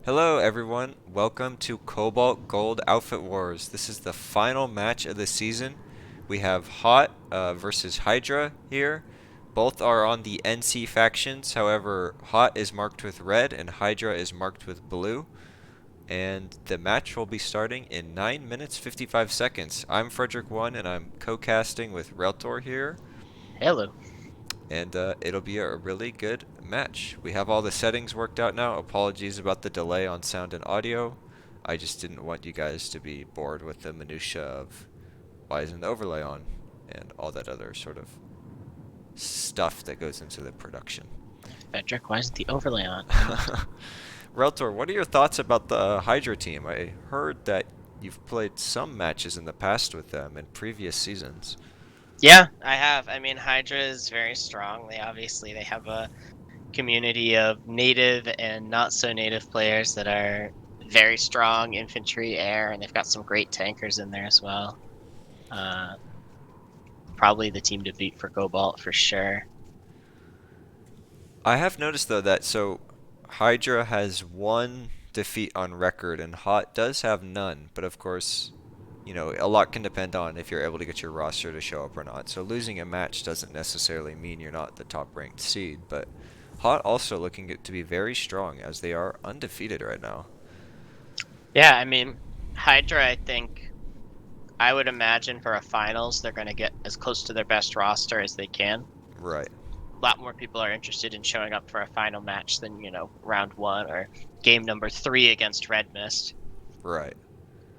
Hello everyone, welcome to Cobalt Gold Outfit Wars. This is the final match of the season. We have Hot versus Hydra here. Both are on the NC factions, however Hot is marked with red and Hydra is marked with blue. And the match will be starting in 9 minutes 55 seconds. I'm Fedrick1 and I'm co-casting with Reltor here. Hello. And it'll be a really good match. We have all the settings worked out now. Apologies about the delay on sound and audio. I just didn't want you guys to be bored with the minutia of why isn't the overlay on and all that other sort of stuff that goes into the production. Fedrick, why isn't the overlay on? Reltor, what are your thoughts about the Hydra team? I heard that you've played some matches in the past with them in previous seasons. Yeah, I have. I mean, Hydra is very strong. They have a community of native and not so native players that are very strong infantry, air, and they've got some great tankers in there as well. Uh, Probably the team to beat for Cobalt for sure. I have noticed though that Hydra has one defeat on record and Hot does have none, but of course, a lot can depend on if you're able to get your roster to show up or not. So losing a match doesn't necessarily mean you're not the top ranked seed, but Hot also looking to be very strong as they are undefeated right now. Yeah, I mean, Hydra, I think I would imagine for a finals, they're going to get as close to their best roster as they can. Right, A lot more people are interested in showing up for a final match than, round one or game number 3 against Red Mist. right.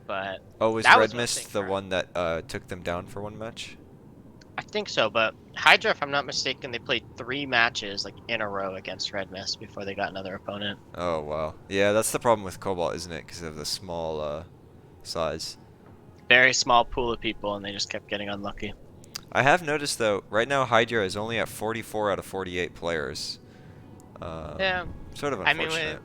But Oh, was that Red was one thing Mist the for, one that took them down for one match? I think so. But Hydra, if I'm not mistaken, they played 3 matches like in a row against Red Mist before they got another opponent. Oh, wow. Yeah, that's the problem with Cobalt, isn't it? Because of the small size. Very small pool of people, and they just kept getting unlucky. I have noticed though, right now Hydra is only at 44 out of 48 players. Yeah, Sort of I mean with unfortunate.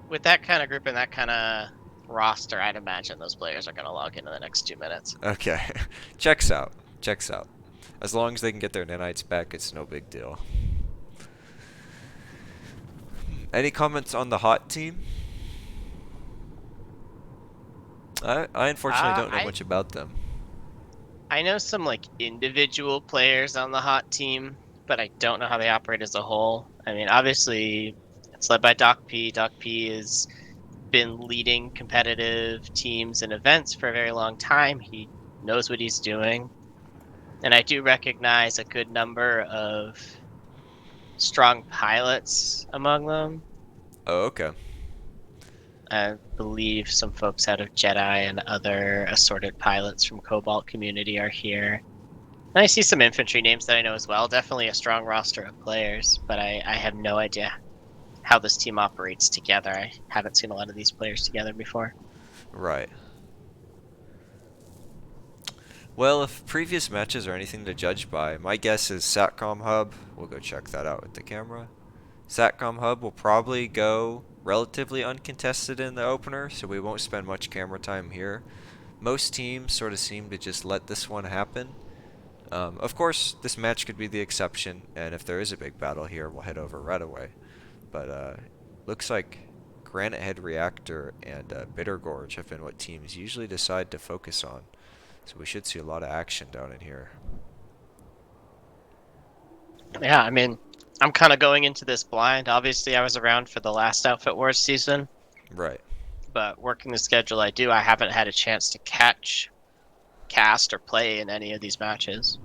with that kind of group and that kind of roster, I'd imagine those players are going to log into the next 2 minutes. Okay, checks out. Checks out. As long as they can get their nanites back, it's no big deal. Any comments on the hot team? I unfortunately Uh, don't know I much about them. I know some like individual players on the hot team, but I don't know how they operate as a whole. I mean, obviously, it's led by Doc P. Doc P has been leading competitive teams and events for a very long time. He knows what he's doing. And I do recognize a good number of strong pilots among them. Oh, okay. I believe some folks out of Jedi and other assorted pilots from Cobalt community are here. And I see some infantry names that I know as well. Definitely a strong roster of players, but I have no idea how this team operates together. I haven't seen a lot of these players together before. Right. Well, if previous matches are anything to judge by, my guess is Satcom Hub. We'll go check that out with the camera. Satcom Hub will probably go relatively uncontested in the opener, so we won't spend much camera time here. Most teams sort of seem to just let this one happen. Of course, this match could be the exception, and if there is a big battle here, we'll head over right away. But looks like Granite Head Reactor and Bitter Gorge have been what teams usually decide to focus on. So we should see a lot of action down in here. Yeah, I mean, I'm kind of going into this blind. Obviously, I was around for the last Outfit Wars season, Right. but working the schedule I haven't had a chance to cast, or play in any of these matches.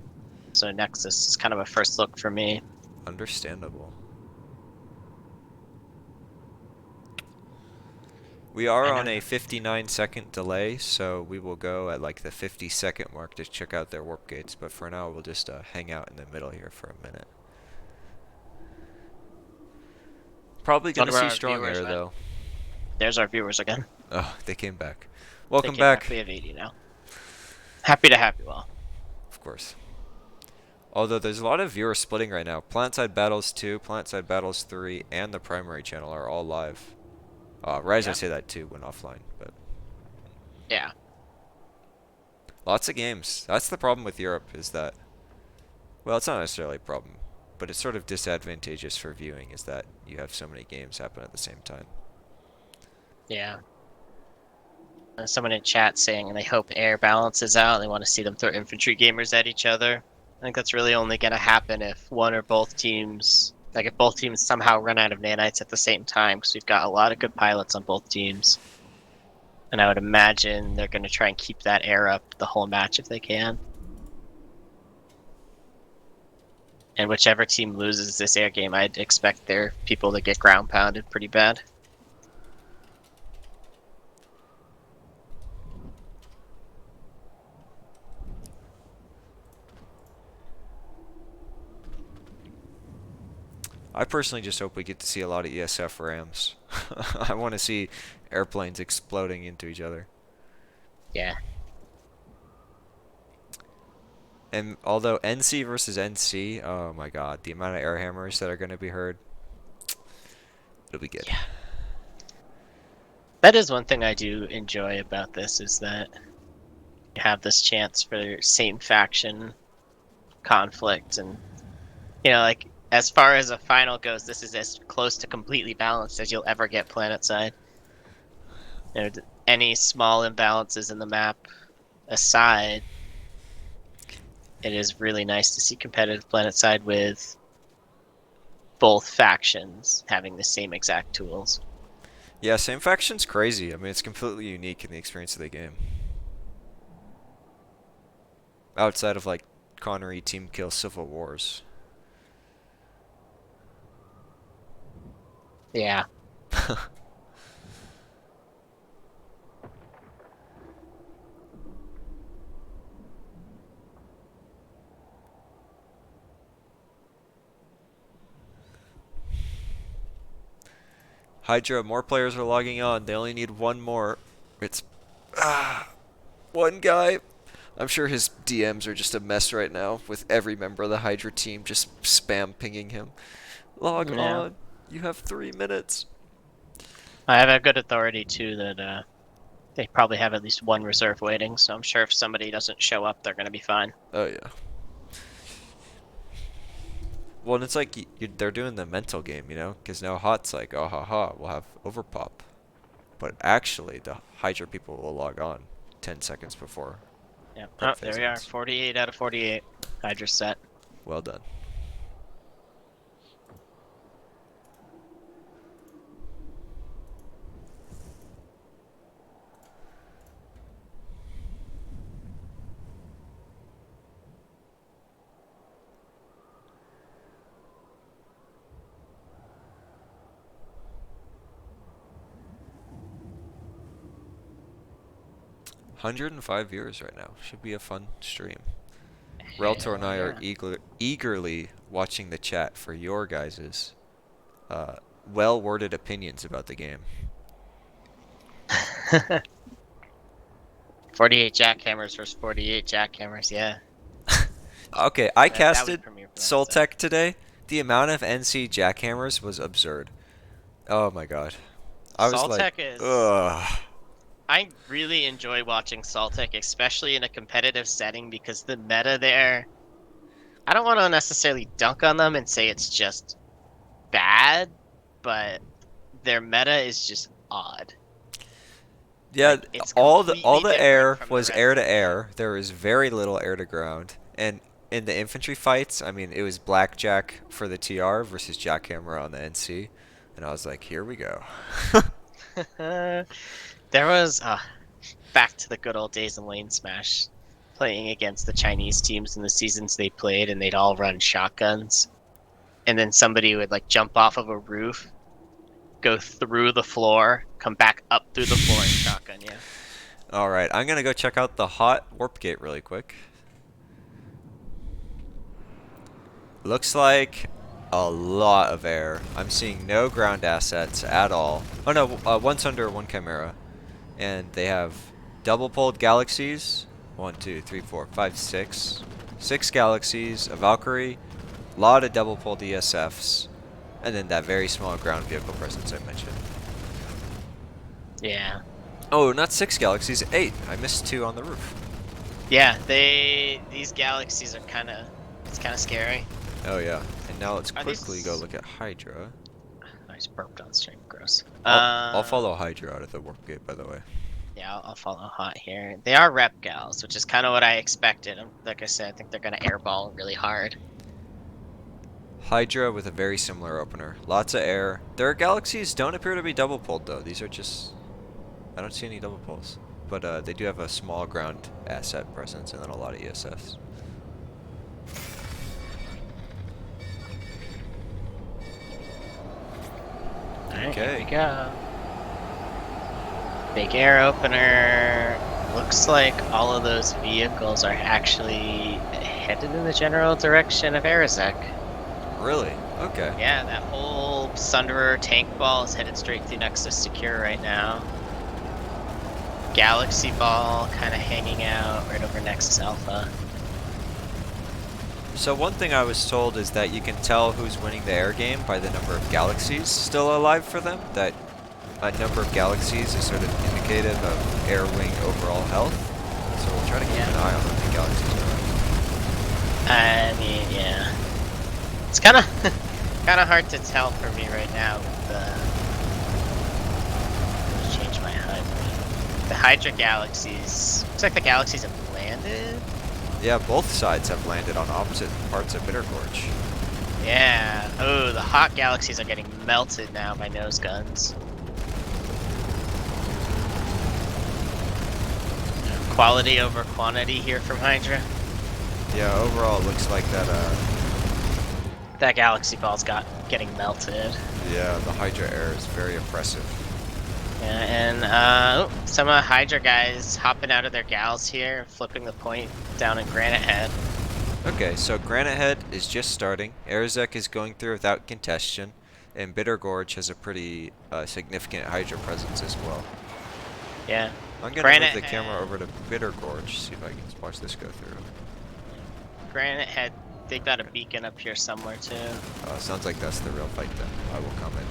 So Nexus is kind of a first look for me. Understandable. We are I on know. a 59-second delay, so we will go at like the 50-second mark to check out their warp gates, but for now we'll just hang out in the middle here for a minute. Probably gonna Wonder where see our strong viewers air went. though. There's our viewers again. Oh, they came back. They Welcome came back. back. We have 80 now. Happy to have you all. Of course. Although there's a lot of viewers splitting right now. Planetside Battles 2, Planetside Battles 3, and the primary channel are all live. Right as I Yeah. say that too, went offline, but Yeah. lots of games. That's the problem with Europe is that, well, it's not necessarily a problem, but it's sort of disadvantageous for viewing is that you have so many games happen at the same time. Yeah. Someone in chat saying they hope air balances out. They want to see them throw infantry gamers at each other. I think that's really only going to happen if one or both teams, like if both teams somehow run out of nanites at the same time, because we've got a lot of good pilots on both teams. And I would imagine they're going to try and keep that air up the whole match if they can. And whichever team loses this air game, I'd expect their people to get ground pounded pretty bad. I personally just hope we get to see a lot of ESF rams. I want to see airplanes exploding into each other. Yeah. And although NC versus NC, oh my god, the amount of air hammers that are going to be heard, it'll be good. Yeah. That is one thing I do enjoy about this, is that you have this chance for same faction conflict. And, you know, like, as far as a final goes, this is as close to completely balanced as you'll ever get planetside. You know, any small imbalances in the map aside, it is really nice to see competitive planetside with both factions having the same exact tools. Yeah, same faction's crazy. I mean, it's completely unique in the experience of the game. Outside of like Connery Team Kill Civil Wars. Yeah. Hydra, more players are logging on. They only need one more. It's one guy. I'm sure his DMs are just a mess right now with every member of the Hydra team just spam pinging him. Log Yeah. on. You have 3 minutes. I have a good authority too that they probably have at least one reserve waiting, so I'm sure if somebody doesn't show up, they're going to be fine. Oh yeah. Well, and it's like they're doing the mental game, you know? Because now Hot's like, oh haha, we'll have overpop. But actually, the Hydra people will log on 10 seconds before Yeah. Oh, prep there phase we are. ends. 48 out of 48. Hydra set. Well done. $105 viewers right now. Should be a fun stream. Reltor and Hell I are yeah. eagerly watching the chat for your guys' well-worded opinions about the game. 48 jackhammers versus 48 jackhammers, yeah. Okay, I That would casted premiere for that set. Soltech today. The amount of NC jackhammers was absurd. Oh my god. I was like, Saltec is. ugh. I really enjoy watching Saltec, especially in a competitive setting, because the meta there. I don't want to necessarily dunk on them and say it's just bad, but their meta is just odd. Yeah, Like, it's all the completely different air from the was rest air of to the game. air. There was very little air to ground. And in the infantry fights, I mean, it was blackjack for the TR versus jackhammer on the NC. And I was like, here we go. There was back to the good old days in Lane Smash, playing against the Chinese teams in the seasons they played, and they'd all run shotguns. And then somebody would like jump off of a roof, go through the floor, come back up through the floor and shotgun you. Alright, I'm gonna go check out the hot warp gate really quick. Looks like a lot of air. I'm seeing no ground assets at all. Oh no, one's under one Chimera. And they have double poled galaxies. 1, 2, 3, 4, 5, 6. 6 galaxies, a Valkyrie, a lot of double poled ESFs, and then that very small ground vehicle presence I mentioned. Yeah. Oh, not 6 galaxies, 8. I missed 2 on the roof. Yeah, these galaxies are it's kind of scary. Oh yeah. And now let's Are quickly these go look at Hydra. Oh just burped on stream. Gross. I'll follow Hydra out of the warp gate, by the way. Yeah, I'll follow hot here. They are rep gals, which is kind of what I expected. Like I said, I think they're gonna airball really hard. Hydra with a very similar opener. Lots of air. Their galaxies don't appear to be double pulled though. These are just... I don't see any double pulls. But they do have a small ground asset presence and then a lot of ESFs. Alright, Okay. here we go. Big air opener. Looks like all of those vehicles are actually headed in the general direction of Arizek. Really? Okay. Yeah, that whole Sunderer tank ball is headed straight through Nexus Secure right now. Galaxy ball kind of hanging out right over Nexus Alpha. So one thing I was told is that you can tell who's winning the air game by the number of galaxies still alive for them. That a number of galaxies is sort of indicative of air wing overall health. So we'll try to keep an eye on how many galaxies are. I mean, yeah. It's kind of kind of hard to tell for me right now with the... Let me change my HUD. The Hydra galaxies... Looks like the galaxies have landed? Yeah, both sides have landed on opposite parts of Bitter Gorge. Yeah. Oh, the hot galaxies are getting melted now by nose guns. Quality over quantity here from Hydra. Yeah, overall it looks like that, That galaxy ball's getting melted. yeah, the Hydra air is very oppressive. Yeah, and some Hydra guys hopping out of their gals here, flipping the point down in Granite Head. Okay, so Granite Head is just starting. Arizek is going through without contention, and Bitter Gorge has a pretty significant Hydra presence as well. Yeah. I'm gonna Granite move the camera Head. over to Bitter Gorge, see if I can watch this go through. Granite Head, they've got a beacon up here somewhere too. Sounds like that's the real fight then. I will come and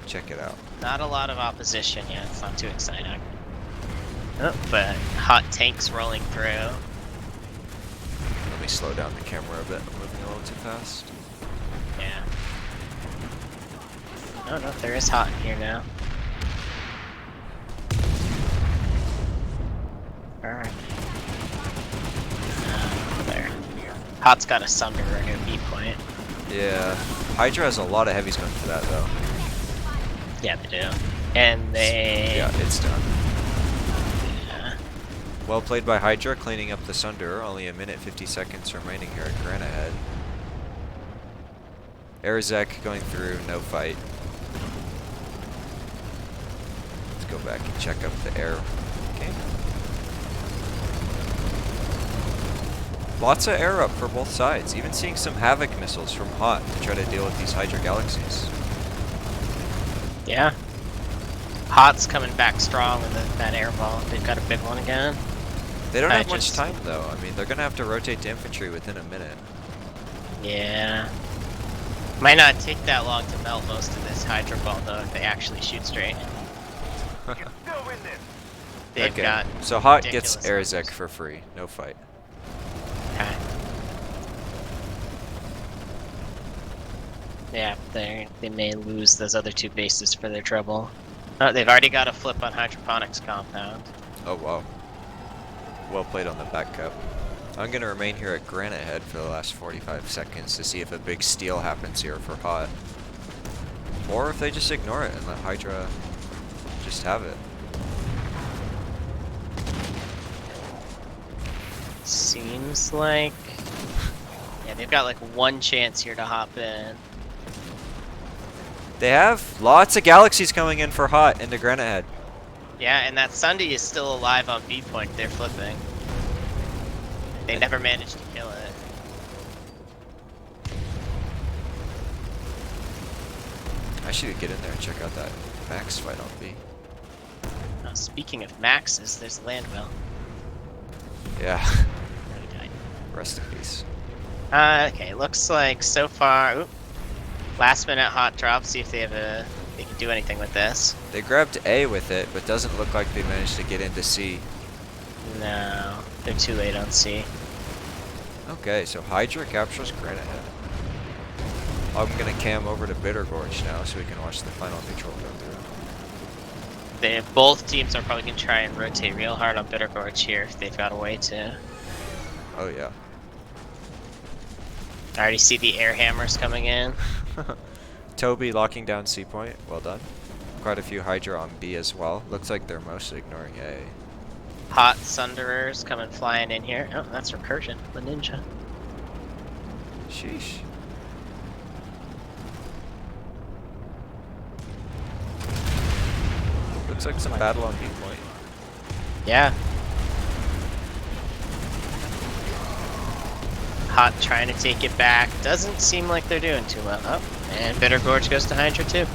check it out. Not a lot of opposition yet, it's not too exciting. Oh, but hot tanks rolling through. Let me slow down the camera a bit. I'm moving a little too fast. Yeah. Oh no, there is hot in here now. Alright. There. Hot's got a Sunderer near B point. Yeah, Hydra has a lot of heavies going for that though. Yeah, they do. And they... Yeah, it's done. Yeah. Well played by Hydra, cleaning up the Sunderer. Only a minute 50 seconds remaining here at Granite Head. Arizek going through, no fight. Let's go back and check up the air. Okay. Lots of air up for both sides. Even seeing some Havoc missiles from Hot to try to deal with these Hydra galaxies. Yeah. Hot's coming back strong with that air ball. They've got a big one again. They don't have much time though. I mean, they're gonna have to rotate to infantry within a minute. Yeah. Might not take that long to melt most of this Hydra ball though if they actually shoot straight. They've got so Hot gets ridiculous Arizek numbers. for free. No fight. Okay. Yeah, they may lose those other two bases for their trouble. Oh, they've already got a flip on hydroponics compound. Oh wow. Well played on the back cup. I'm gonna remain here at Granite Head for the last 45 seconds to see if a big steal happens here for Hot. Or if they just ignore it and let Hydra just have it. Seems like... Yeah, they've got like one chance here to hop in. They have lots of galaxies coming in for Hot into Granite Head. Yeah, and that Sunday is still alive on B point. They're flipping. They never managed to kill it. I should get in there and check out that Max fight on B. Speaking of Maxes, there's Landwell. Yeah. Already died. Rest in peace. Okay, looks like so far... Oop, last minute hot drop, see if they have they can do anything with this. They grabbed A with it, but doesn't look like they managed to get into C. No, they're too late on C. Okay, so Hydra captures Granite Head. I'm gonna cam over to Bitter Gorge now so we can watch the final control go through. Both teams are probably going to try and rotate real hard on Bitter Gorge here if they've got a way to. Oh yeah. I already see the air hammers coming in. Toby locking down C point. Well done. Quite a few Hydra on B as well. Looks like they're mostly ignoring A. Hot Sunderers coming flying in here. Oh, that's Recursion, the ninja. Sheesh. Looks like some battle on B point. Yeah. Hot trying to take it back. Doesn't seem like they're doing too well. Oh, and Bitter Gorge goes to Hydra too.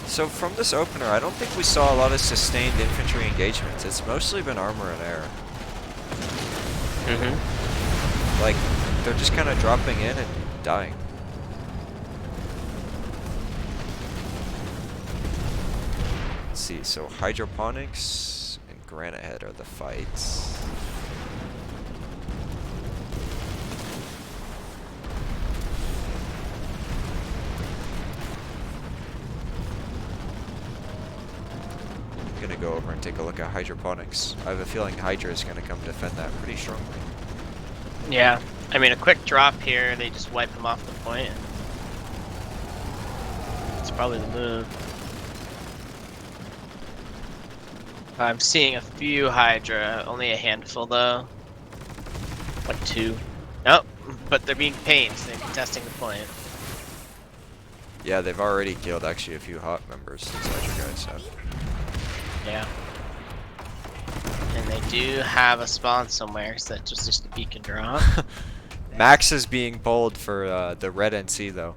So from this opener, I don't think we saw a lot of sustained infantry engagements. It's mostly been armor and air. Mm-hmm. Like, they're just kind of dropping in and dying. Let's see, so Hydroponics and Granite Head are the fights. I'm gonna go over and take a look at Hydroponics. I have a feeling Hydra is gonna come defend that pretty strongly. Yeah. I mean, a quick drop here, they just wipe him off the point. It's probably the move. I'm seeing a few Hydra, only a handful though. Like 2. Nope, but they're being pained, so they're contesting the point. Yeah, they've already killed actually a few hot members, these Hydra guys have. Yeah. And they do have a spawn somewhere, so that's just a beacon drop. Max is being pulled for the red NC though.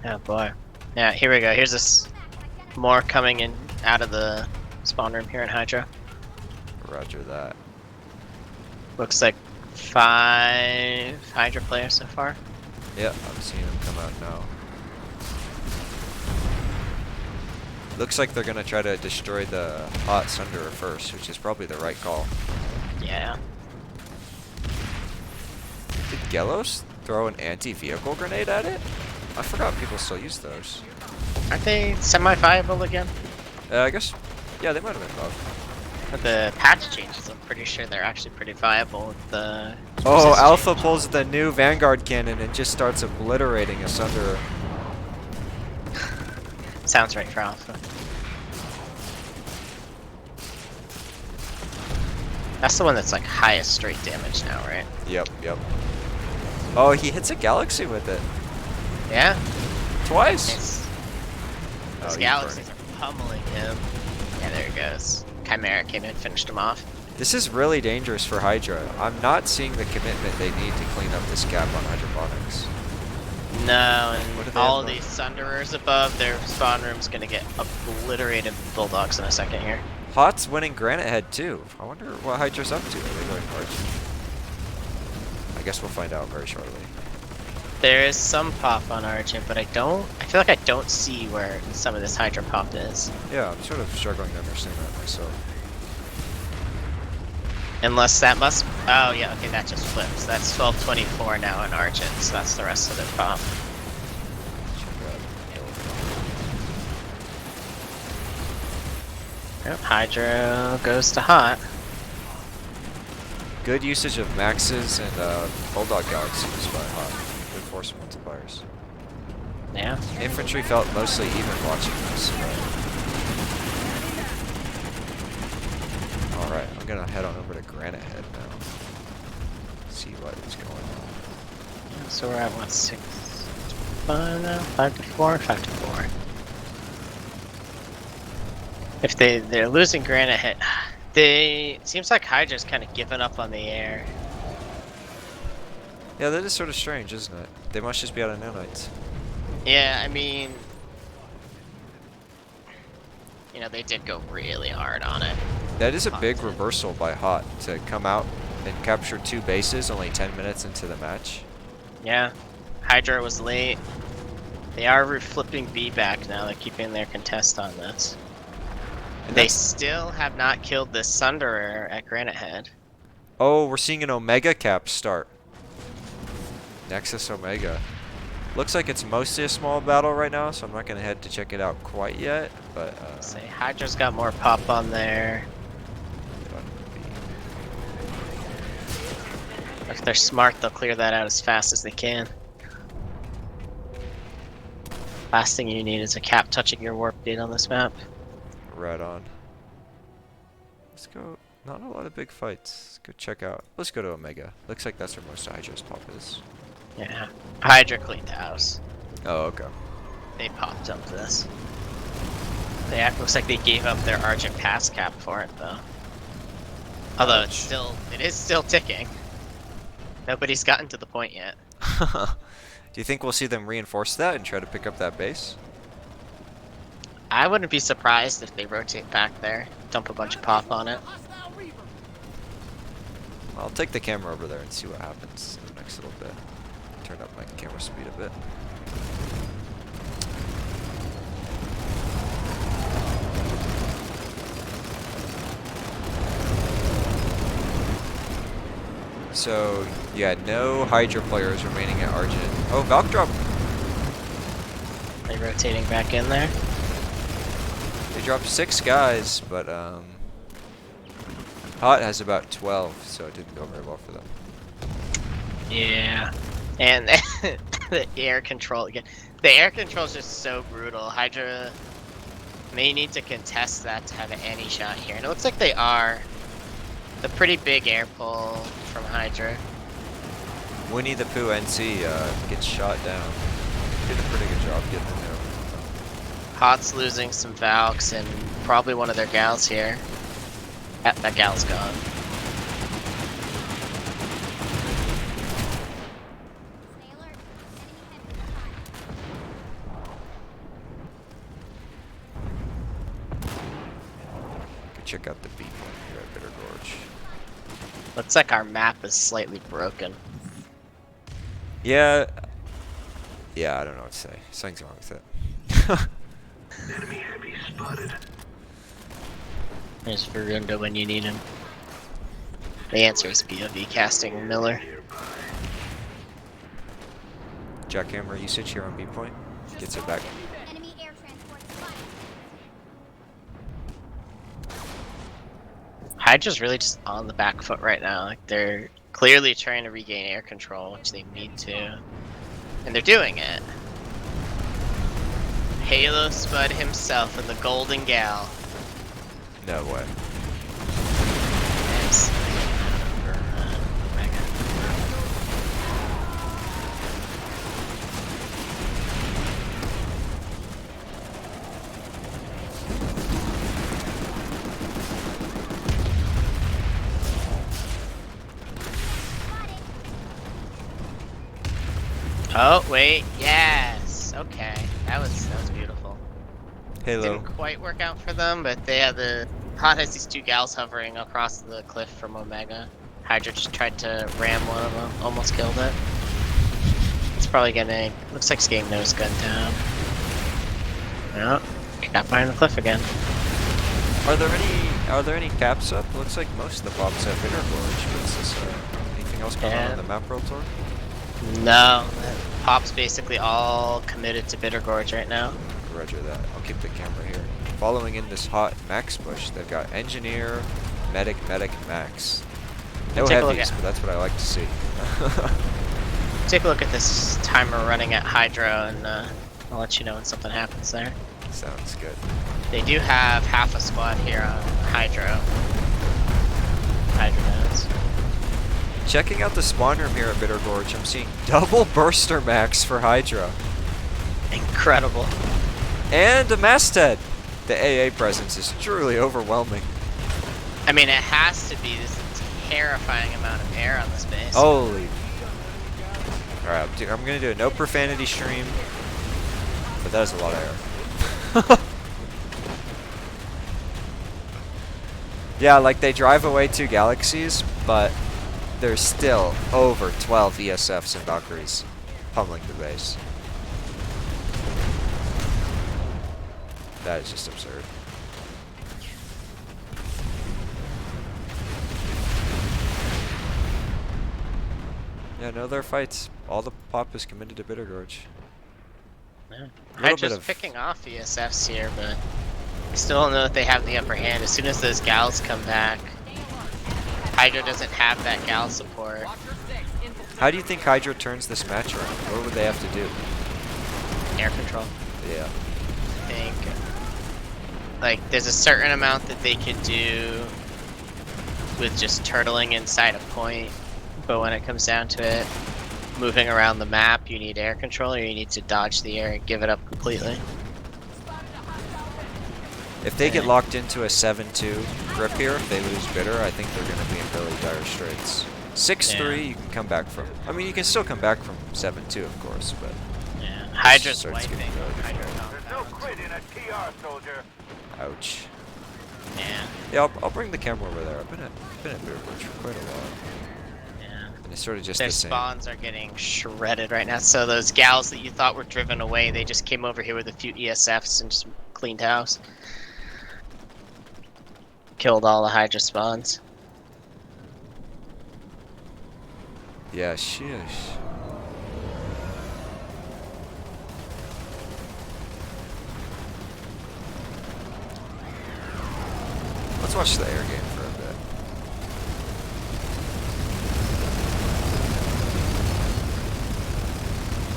Oh boy. Yeah, here we go. Here's this more coming in out of the spawn room here in Hydra. Roger that. Looks like 5 Hydra players so far. Yep, I'm seeing them come out now. Looks like they're gonna try to destroy the hot Sunderer first, which is probably the right call. Yeah. Did Gelos throw an anti-vehicle grenade at it? I forgot people still use those. Aren't they semi-viable again? I guess, yeah, they might have been both. With the patch changes, I'm pretty sure they're actually pretty viable with the... Oh, resist Alpha change. pulls the new Vanguard cannon and just starts obliterating a Sunderer. Sounds right for Alpha. That's the one that's like highest straight damage now, right? Yep, yep. Oh, he hits a Galaxy with it. Yeah? Twice. Nice. Oh, Those he's galaxies are pummeling him. Yeah, there he goes. Chimera came in, finished him off. This is really dangerous for Hydra. I'm not seeing the commitment they need to clean up this gap on hydroponics. No, What do and they all have of these Sunderers above their spawn room's gonna get obliterated with Bulldogs in a second here. Hot's winning Granite Head too. I wonder what Hydra's up to. Are they going Arch? I guess we'll find out very shortly. There is some pop on Argent, but I feel like I don't see where some of this Hydra pop is. Yeah, I'm sort of struggling to understand that myself. Unless that must, oh yeah, okay, that just flips. That's 1224 now in Argent, so that's the rest of their pop. Yep, Hydra goes to Hot. Good usage of Maxes and Bulldog Galaxies by Hot. Good force multipliers. Yeah. Infantry felt mostly even watching this. Alright, I'm gonna head on over to Granite Head now. See what is going on. So we're at what, 6, 5 now? 5 to 4? 5 to 4. If they're losing Granite Head, it seems like Hydra's kind of given up on the air. Yeah, that is sort of strange, isn't it? They must just be out of nanites. Yeah, I mean, you know, they did go really hard on it. That is a big reversal by Hot to come out and capture 2 bases only 10 minutes into the match. Yeah, Hydra was late. They are flipping B back now. They're keeping their contest on this. And They still have not killed this Sunderer at Granite Head. Oh, we're seeing an Omega cap start. Nexus Omega. Looks like it's mostly a small battle right now, so I'm not gonna head to check it out quite yet. But Say Hydra's got more pop on there. If they're smart, they'll clear that out as fast as they can. Last thing you need is a cap touching your warp gate on this map. right on. Let's go. Not a lot of big fights. Let's go check out. Let's go to Omega. Looks like that's where most of Hydra's pop is. Yeah, Hydra cleaned the house. Oh, okay. They popped up this. Looks like they gave up their Argent pass cap for it though. Although it is still ticking. Nobody's gotten to the point yet. Do you think we'll see them reinforce that and try to pick up that base? I wouldn't be surprised if they rotate back there, dump a bunch of pop on it. I'll take the camera over there and see what happens in the next little bit. Turn up my camera speed a bit. So, yeah, no Hydra players remaining at Argent. Oh, Valk drop. They rotating back in there. They dropped 6 guys, but Hot has about 12, so it didn't go very well for them. Yeah, and the air control again. The air control is just so brutal. Hydra may need to contest that to have any shot here, and it looks like they are. The pretty big air pull from Hydra. Winnie the Pooh NC gets shot down. Did a pretty good job getting in there. Hot's losing some Valks and probably one of their gals here. That gal's gone. Check out the B point here at Bitter Gorge. Looks like our map is slightly broken. Yeah. Yeah, I don't know what to say. Something's wrong with it. Enemy heavy spotted. There's Verunda when you need him. The answer is POV casting Miller. Jackhammer usage here on B point. Gets it back. Enemy air transport spotted. Hydra's really just on the back foot right now. Like they're clearly trying to regain air control, which they need to. And they're doing it. Halo Spud himself and the Golden Gal. No way. Yes. Oh wait, yes. Okay, that was beautiful. Halo. Didn't quite work out for them, but they had the Hot has these 2 gals hovering across the cliff from Omega. Hydra just tried to ram one of them, almost killed it. It's probably getting. Looks like it's getting nose gunned down. No, got behind the cliff again. Are there any caps up? Looks like most of the pops have Bitter Gorge. But is this, anything else going on the map, Reltor? No, Pop's basically all committed to Bitter Gorge right now. Roger that. I'll keep the camera here. Following in this Hot Max push, they've got Engineer, Medic, Max. No heavies, but that's what I like to see. Take a look at this timer running at Hydra, and I'll let you know when something happens there. Sounds good. They do have half a squad here on Hydra. Hydra knows. Checking out the spawn room here at Bitter Gorge, I'm seeing double Burster Max for Hydra. Incredible. And a masthead. The AA presence is truly overwhelming. I mean, it has to be this terrifying amount of air on this base. Holy. Alright, I'm gonna do a no profanity stream, but that is a lot of air. Yeah, like they drive away 2 galaxies, but there's still over 12 ESFs and Valkyries pummeling the base. That is just absurd. Yeah, no, there are fights. All the pop is committed to Bitter Gorge. Yeah. Little bit Hydra's of picking off ESFs here, but I still don't know if they have the upper hand. As soon as those gals come back, Hydra doesn't have that gal support. How do you think Hydra turns this match around? What would they have to do? Air control. Yeah. I think like there's a certain amount that they could do with just turtling inside a point, but when it comes down to it, moving around the map, you need air control or you need to dodge the air and give it up completely. If they get locked into a 7-2 grip here, if they lose Bitter, I think they're going to be in really dire straits. 6-3 you can come back from. I mean, you can still come back from 7-2, of course, but... Yeah. Hydra's starts wiping. getting good. Hydra There's no compound. quit in a TR, soldier. Ouch. Yeah. Yeah, I'll bring the camera over there. I've been at Bitter Gorge for quite a while. Yeah. And it's sort of just Their the same. spawns are getting shredded right now. So those gals that you thought were driven away, they just came over here with a few ESFs and just cleaned house. Killed all the Hydra spawns. Yeah, sheesh. Let's watch the air game for a bit.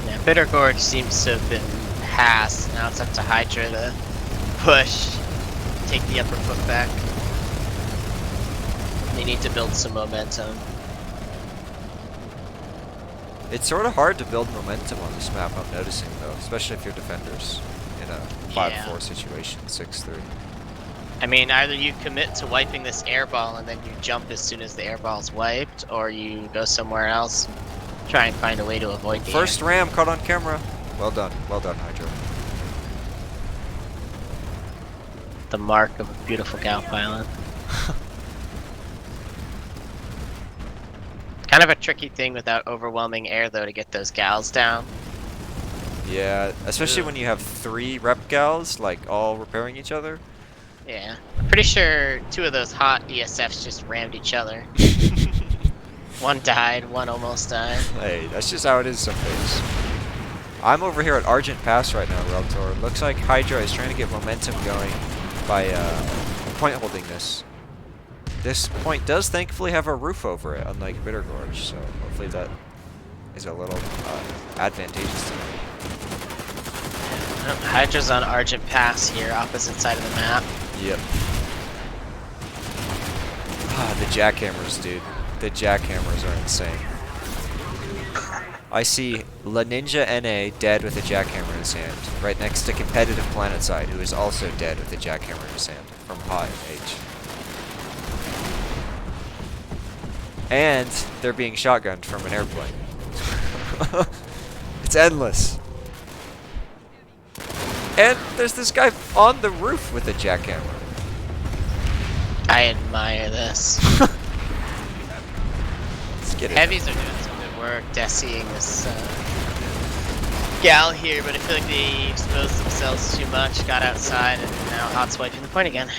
Yeah, Bitter Gorge seems to have been passed. Now it's up to Hydra to push, take the upper foot back. They need to build some momentum. It's sort of hard to build momentum on this map, I'm noticing, though, especially if you're defenders in a 5-4 situation, 6-3. I mean, either you commit to wiping this airball and then you jump as soon as the airball's wiped, or you go somewhere else, try and find a way to avoid the First ram caught on camera. Well done, Hydra. the mark of a beautiful gal pilot. Kind of a tricky thing without overwhelming air, though, to get those gals down. Yeah, especially when you have 3 rep gals, like, all repairing each other. Yeah. I'm pretty sure 2 of those hot ESFs just rammed each other. One died, one almost died. Hey, that's just how it is some days. I'm over here at Argent Pass right now, Reltor. Looks like Hydra is trying to get momentum going by point holding this. This point does thankfully have a roof over it, unlike Bitter Gorge, so hopefully that is a little advantageous to them. Hydra's on Argent Pass here, opposite side of the map. Yep. Ah, the jackhammers, dude. The jackhammers are insane. I see La Ninja NA dead with a jackhammer in his hand, right next to Competitive Planetside, who is also dead with a jackhammer in his hand, from Hot H. And they're being shotgunned from an airplane. It's endless. And there's this guy on the roof with a jackhammer. I admire this. Let's get it. Heavies are doing some good work desiing this gal here, but I feel like they exposed themselves too much, got outside, and now hot swiping the point again.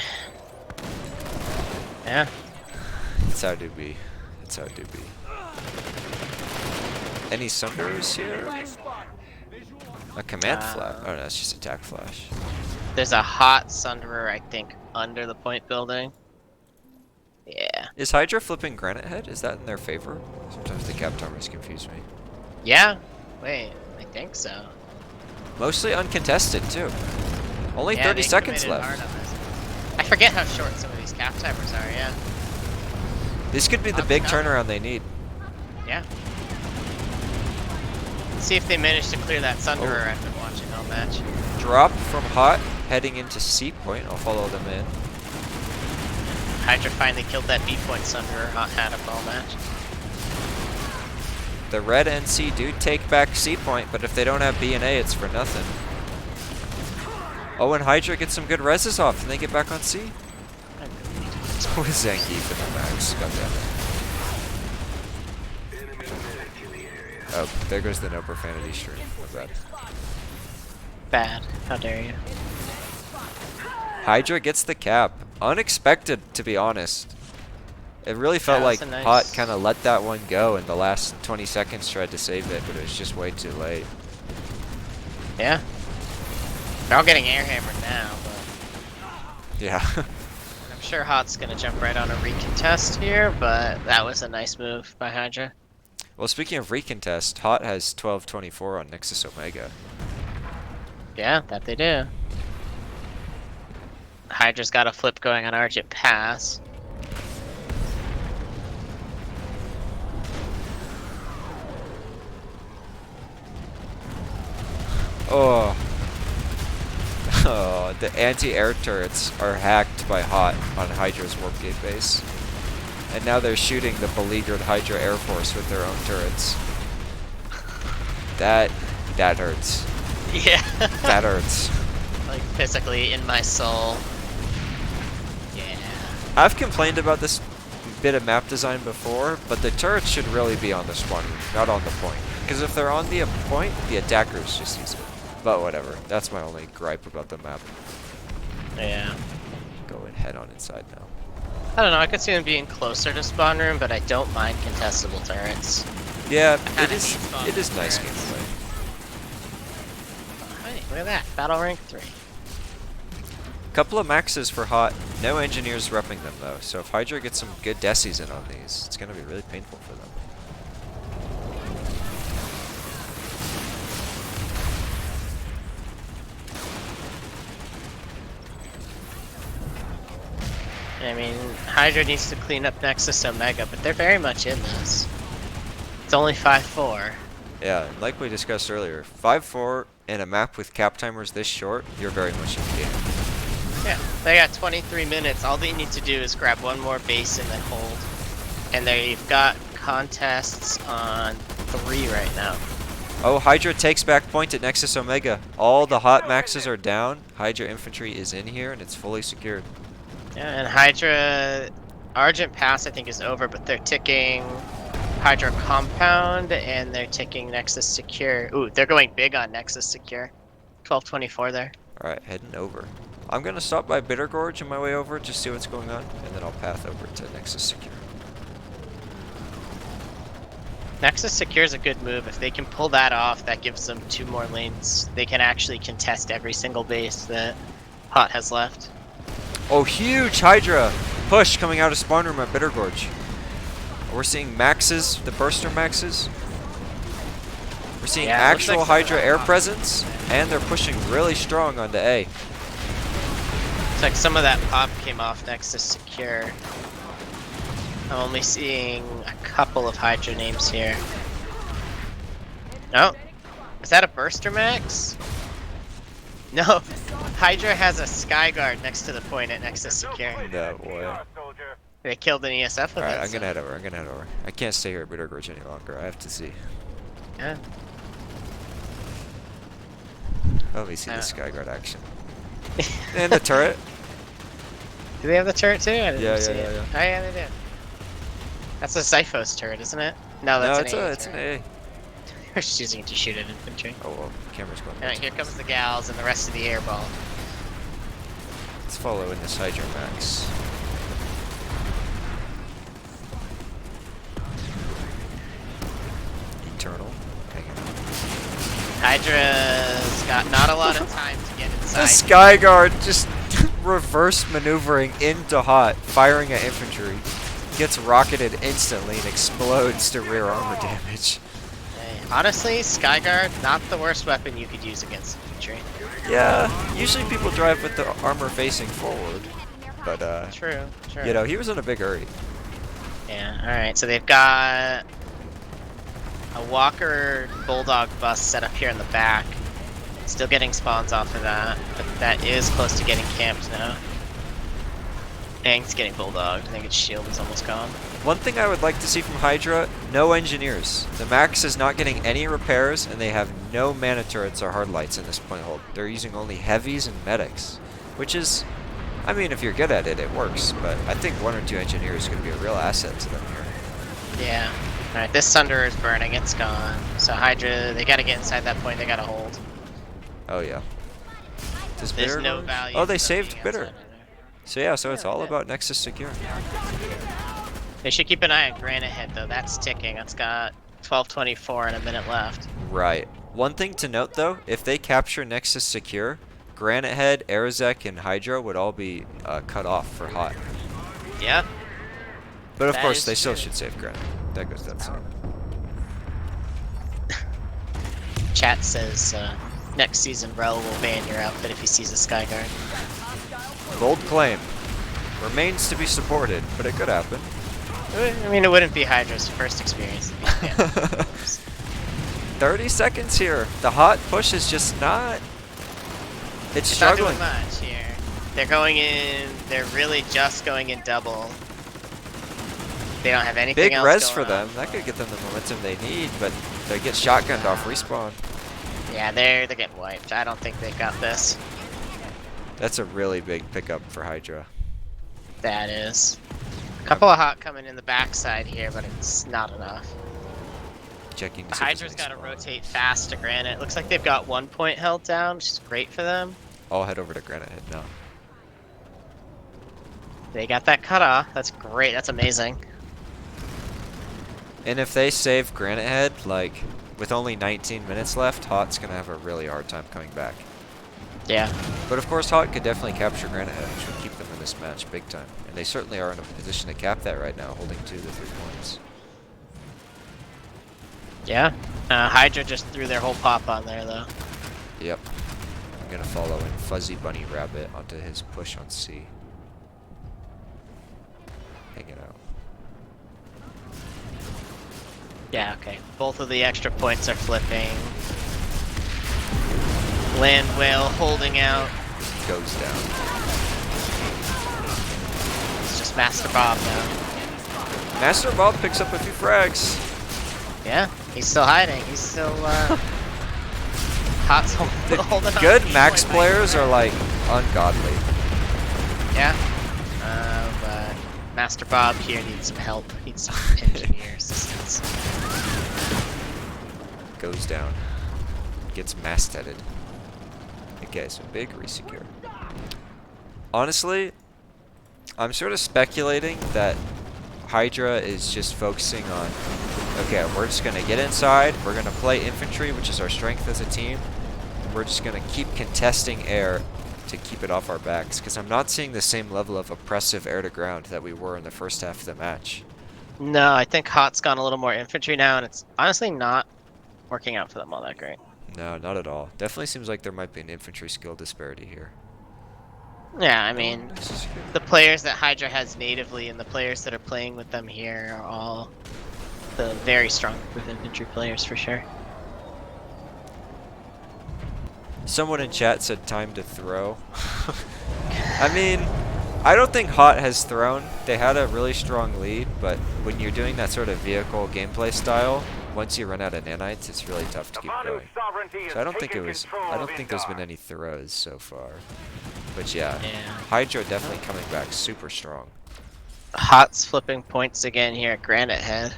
Yeah. That's how it do be. That's how it do be. Any Sunders here? A command flash. Oh no, that's just attack flash. There's a hot Sunderer, I think, under the point building. Yeah. Is Hydra flipping Granite Head? Is that in their favor? Sometimes the cap timers confuse me. Yeah. Wait, I think so. Mostly uncontested too. Only Yeah, 30 they seconds committed left. hard on this. I forget how short some of these cap timers are, yeah. This could be the big turnaround they need. Yeah. Let's see if they manage to clear that Sunderer. I've been watching all match. Drop from Hot, heading into C point. I'll follow them in. Hydra finally killed that B point Sunderer. Hot had up all match. The red NC do take back C point, but if they don't have B and A, it's for nothing. Oh, and Hydra gets some good reses off, and they get back on C. With Zangief in the max. Goddammit. Oh, there goes the no profanity stream. What's that? Bad. How dare you? Hydra gets the cap. Unexpected, to be honest. It really felt That like was a nice- Hot kind of let that one go in the last 20 seconds, tried to save it, but it was just way too late. Yeah. They're all getting air hammered now, but Yeah. I'm sure Hot's gonna jump right on a recontest here, but that was a nice move by Hydra. Well, speaking of recontest, Hot has 12-24 on Nexus Omega. Yeah, that they do. Hydra's got a flip going on Argent Pass. Oh. Oh, the anti-air turrets are hacked by Hot on Hydra's warp gate base. And now they're shooting the beleaguered Hydra Air Force with their own turrets. That hurts. Yeah. That hurts. Like physically in my soul. Yeah. I've complained about this bit of map design before, but the turrets should really be on the spawn room, not on the point. Because if they're on the point, the attackers just use it. But whatever, that's my only gripe about the map. Yeah. Going head on inside now. I don't know, I could see them being closer to spawn room, but I don't mind contestable turrets. Yeah, kinda need spawn it is room nice turrets. gameplay. Hey, look at that. Battle rank 3. Couple of maxes for Hot, no engineers repping them though, so if Hydra gets some good desis in on these, it's gonna be really painful for them. I mean, Hydra needs to clean up Nexus Omega, but they're very much in this. It's only 5-4. Yeah, and like we discussed earlier, 5-4 in a map with cap timers this short, you're very much in the game. Yeah, they got 23 minutes. All they need to do is grab one more base and then hold. And they've got contests on 3 right now. Oh, Hydra takes back point at Nexus Omega. All the Hot maxes are down. Hydra infantry is in here and it's fully secured. Yeah, and Hydra... Argent Pass, I think, is over, but they're ticking Hydra Compound, and they're ticking Nexus Secure. Ooh, they're going big on Nexus Secure. 12-24 there. Alright, heading over. I'm gonna stop by Bitter Gorge on my way over, just see what's going on, and then I'll path over to Nexus Secure. Nexus Secure is a good move. If they can pull that off, that gives them 2 more lanes. They can actually contest every single base that Hot has left. Oh, huge Hydra push coming out of spawn room at Bitter Gorge. We're seeing maxes, the burster maxes. We're seeing Yeah, it looks actual like Hydra air presence, and they're pushing really strong onto A. It's like some of that pop came off Nexus Secure. I'm only seeing a couple of Hydra names here. Oh, is that a burster max? No, Hydra has a Skyguard next to the point at Nexus Secure. No way. They killed an ESF with Alright, it. I'm gonna head over. I can't stay here at Bitter Gorge any longer. I have to see. Yeah. Oh, let me see the Skyguard action. And the turret. Do they have the turret too? I didn't Yeah, see yeah, it. yeah. Oh yeah, they did. That's a Xiphos turret, isn't it? No, No, that's it's an an AA A. turret. We're just using it to shoot at infantry. Oh well, camera's going. Alright, here comes the gals and the rest of the airball. Let's follow in this Hydra max. Eternal. Hang on. Hydra's got not a lot of time to get The inside. Skyguard just reverse maneuvering into Hot, firing at infantry. Gets rocketed instantly and explodes to rear armor damage. Hey, honestly, Skyguard, not the worst weapon you could use against infantry. Yeah, usually people drive with the armor facing forward, but True. you know, he was in a big hurry. Yeah, alright, so they've got a Walker Bulldog bus set up here in the back. Still getting spawns off of that, but that is close to getting camped now. And it's getting Bulldogged. I think its shield is almost gone. One thing I would like to see from Hydra, no engineers. The Max is not getting any repairs, and they have no mana turrets or hard lights in this point hold. They're using only heavies and medics, which is, I mean, if you're good at it, it works, but I think 1 or 2 engineers is going to be a real asset to them here. Yeah. Alright, this Sunder is burning. It's gone. So Hydra, they gotta get inside that point. They gotta hold. Oh yeah. Does There's Bitter no lose? value. Oh, they for saved being Bitter. outside of there. So yeah, so it's all Yeah. about Nexus Secure. They should keep an eye on Granite Head though. That's ticking. That's got 12:24 and a minute left. Right. One thing to note though, if they capture Nexus secure, Granite Head, Aerozek, and Hydra would all be cut off for hot. Yeah. But of That course, is they still true. should save Granite. That goes without saying. Chat says next season Rel will ban your outfit if he sees a Skyguard. Bold claim. Remains to be supported, but it could happen. I mean, it wouldn't be Hydra's first experience. It'd be banned. 30 seconds here. The hot push is just not. It's It's not struggling. doing much here. They're going in. They're really just going in double. They don't have anything Big else res going for them. on. That could get them the momentum they need, but they get shotgunned off respawn. Yeah, they're getting wiped. I don't think they've got this. That's a really big pickup for Hydra. That is. A couple of hot coming in the backside here, but it's not enough. Checking to see if Hydra's there's got to any spawn. rotate fast to Granite. Looks like they've got 1 point held down, which is great for them. I'll head over to Granite Head now. They got that cutoff. That's great. That's amazing. And if they save Granite Head, like, with only 19 minutes left, Hot's gonna have a really hard time coming back. Yeah. But of course, Hot could definitely capture Granite Head, which would keep them in this match big time. And they certainly are in a position to cap that right now, holding 2 of the 3 points. Yeah. Hydra just threw their whole pop on there, though. Yep. I'm gonna follow in Fuzzy Bunny Rabbit onto his push on C. Hanging out. Yeah, okay. Both of the extra points are flipping. Land Whale holding out. Goes down. It's just Master Bob now. Master Bob picks up a few frags. Yeah, he's still hiding. He's still, Hot's holding on. Good to max E-point players by are like ungodly. Yeah. But Master Bob here needs some help. Needs some engineer assistance. Goes down. Gets mastheaded. Okay, so big resecure. Honestly, I'm sort of speculating that Hydra is just focusing on, okay, we're just going to get inside, we're going to play infantry, which is our strength as a team, and we're just going to keep contesting air to keep it off our backs, because I'm not seeing the same level of oppressive air to ground that we were in the first half of the match. No, I think Hot's gone a little more infantry now, and it's honestly not working out for them all that great. No, not at all. Definitely seems like there might be an infantry skill disparity here. Yeah, I mean, This is good. the players that Hydra has natively and the players that are playing with them here are all the very strong with infantry players for sure. Someone in chat said time to throw. I mean, I don't think Hot has thrown. They had a really strong lead, but when you're doing that sort of vehicle gameplay style, once you run out of nanites, it's really tough to keep going. So I don't think there's been any throws so far. But yeah, Hydra definitely coming back super strong. Hot's flipping points again here at Granite Head.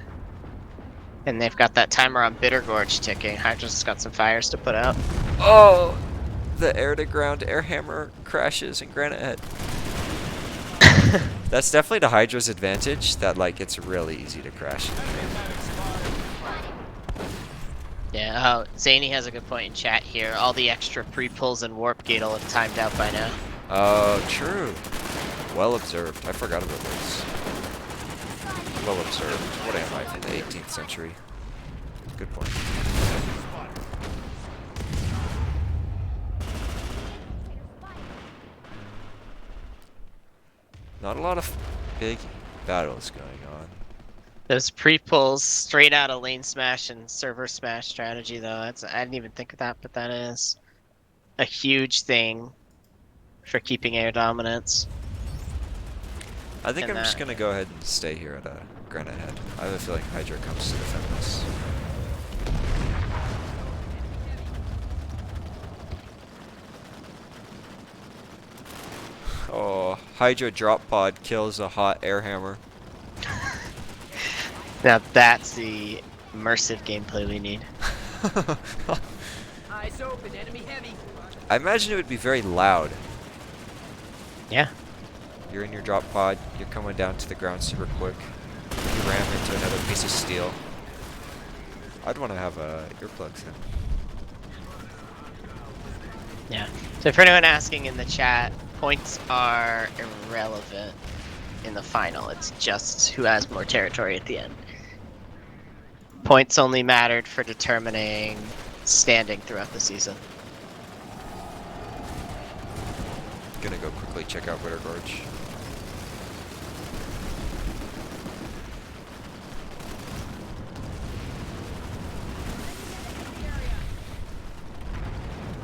And they've got that timer on Bitter Gorge ticking. Hydra's got some fires to put out. Oh! The air to ground air hammer crashes in Granite Head. That's definitely to Hydra's advantage, that like it's really easy to crash. Yeah, Zany has a good point in chat here. All the extra pre-pulls and warp gate will have timed out by now. Oh, true. Well observed. I forgot about this. Well observed. What am I from the 18th century? Good point. Not a lot of big battles going on. Those pre-pulls straight out of lane smash and server smash strategy though. I didn't even think of that, but that is a huge thing for keeping air dominance. I think And I'm just that- gonna go ahead and stay here at Granite Head. I have a feeling Hydra comes to defend this. Oh, Hydra drop pod kills a hot air hammer. Now that's the immersive gameplay we need. Eyes open, enemy heavy. I imagine it would be very loud. Yeah. You're in your drop pod, you're coming down to the ground super quick. You ram into another piece of steel. I'd want to have earplugs in. Yeah. So for anyone asking in the chat, points are irrelevant in the final. It's just who has more territory at the end. Points only mattered for determining standing throughout the season. Gonna go quickly check out Bitter Gorge.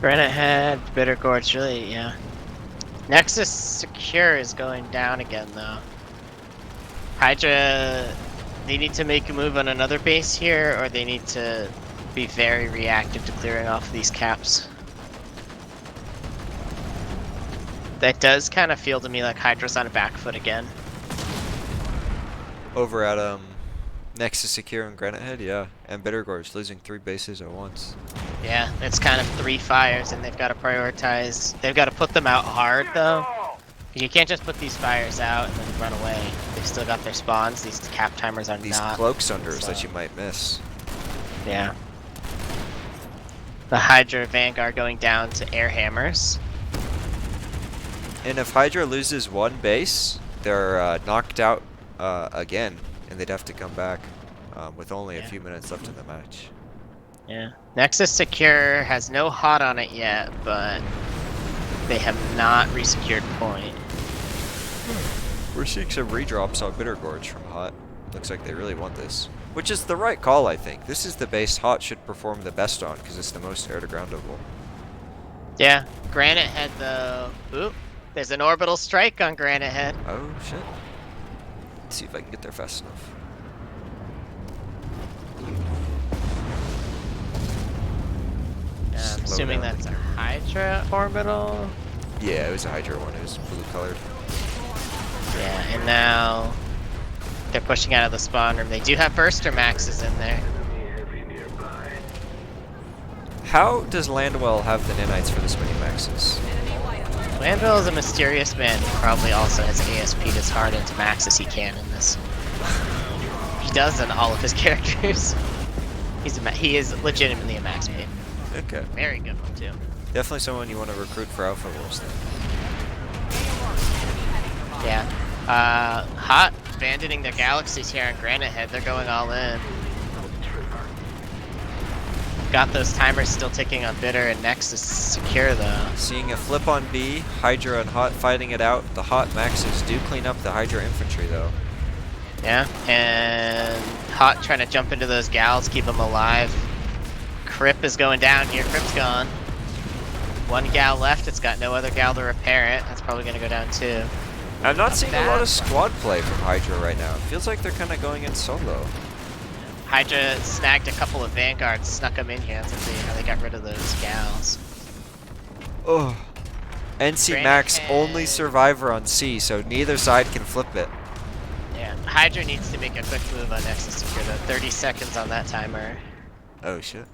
Granite Head, Bitter Gorge, really, yeah. Nexus Secure is going down again, though. Hydra, they need to make a move on another base here, or they need to be very reactive to clearing off these caps. That does kind of feel to me like Hydra's on a back foot again. Over at Nexus Secure and Granite Head, yeah. And Bitter Gorge losing 3 bases at once. Yeah, it's kind of 3 fires, and they've got to prioritize. They've got to put them out hard, though. You can't just put these fires out and then run away. They've still got their spawns. These cap timers are These not. cloak sunders so. that you might miss. Yeah. The Hydra Vanguard going down to air hammers. And if Hydra loses 1 base, they're knocked out again, and they'd have to come back with only a few minutes left in the match. Yeah. Nexus Secure has no hot on it yet, but they have not resecured point. We're seeing some redrops on Bitter Gorge from Hot. Looks like they really want this. Which is the right call, I think. This is the base Hot should perform the best on, because it's the most air-to-groundable. Yeah. Granite Head, though. Oop. There's an orbital strike on Granite Head. Oh, shit. Let's see if I can get there fast enough. I'm Slow assuming down that's the a Hydra orbital. Yeah, it was a Hydra one. It was blue-colored. Yeah, and now they're pushing out of the spawn room. They do have burster maxes in there. How does Landwell have the nanites for this many maxes? Landville is a mysterious man who probably also has ASP'd as hard into max as he can in this. He does in all of his characters. He is legitimately a max main. Okay. Very good one too. Definitely someone you want to recruit for Alpha Wars then. Yeah. Hot abandoning their galaxies here on Granite Head. They're going all in. Got those timers still ticking on Bitter and Nexus Secure though. Seeing a flip on B, Hydra and Hot fighting it out. The Hot maxes do clean up the Hydra infantry though. Yeah, and Hot trying to jump into those gals, keep them alive. Crip is going down here. Crip's gone. 1 gal left. It's got no other gal to repair it. That's probably going to go down too. I'm not seeing a lot of squad play from Hydra right now. It feels like they're kind of going in solo. Hydra snagged a couple of Vanguards, snuck them in here. Let's see how they got rid of those gals. Oh. NC Max only survivor on C, so neither side can flip it. Yeah, Hydra needs to make a quick move on Nexus Secure though. 30 seconds on that timer. Oh shit.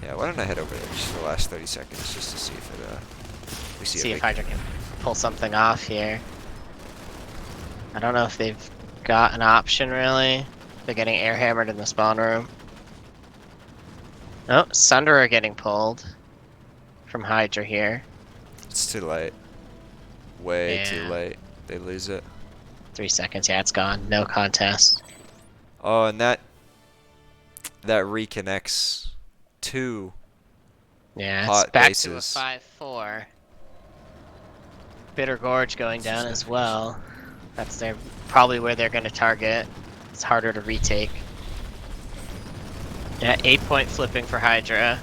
Yeah, why don't I head over there just for the last 30 seconds just to see if it, we see if Hydra can pull something off here. I don't know if they've got an option really. They're getting air hammered in the spawn room. Oh, Sunderer getting pulled from Hydra here. It's too late. Way too late. They lose it. 3 seconds, yeah, it's gone. No contest. Oh, and that reconnects 2 Yeah, Hot it's back bases. to a 5-4. Bitter Gorge going down as well. That's probably where they're going to target. It's harder to retake. Yeah, 8-point flipping for Hydra.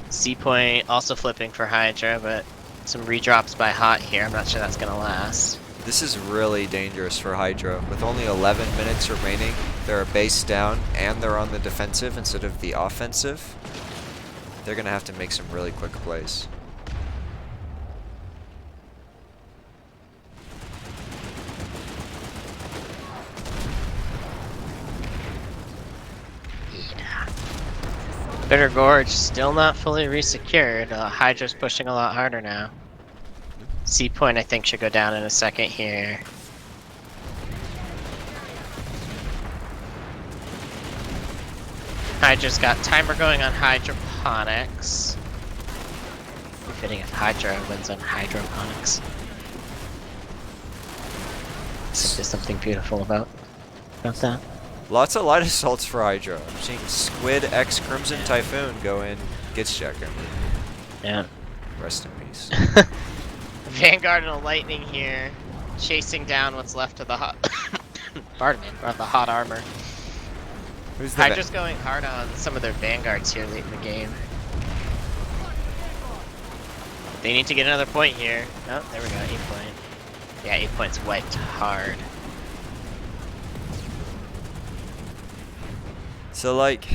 C-point also flipping for Hydra, but some redrops by Hot here. I'm not sure that's going to last. This is really dangerous for Hydra. With only 11 minutes remaining, they're a base down and they're on the defensive instead of the offensive. They're going to have to make some really quick plays. Bitter Gorge still not fully resecured. Hydra's pushing a lot harder now. C-point I think should go down in a second here. Hydra's got timer going on hydroponics. Be fitting if Hydra wins on hydroponics. There's something beautiful about that. Lots of light assaults for Hydra. I'm seeing Squid X Crimson Typhoon go in. Gets checker. Yeah. Rest in peace. Vanguard and a lightning here, chasing down what's left of the hot. Pardon me, of the hot armor. Who's the Hydra's going hard on some of their vanguards here late in the game. They need to get another point here. Oh, there we go, 8 point. Yeah, 8 points wiped hard. So like,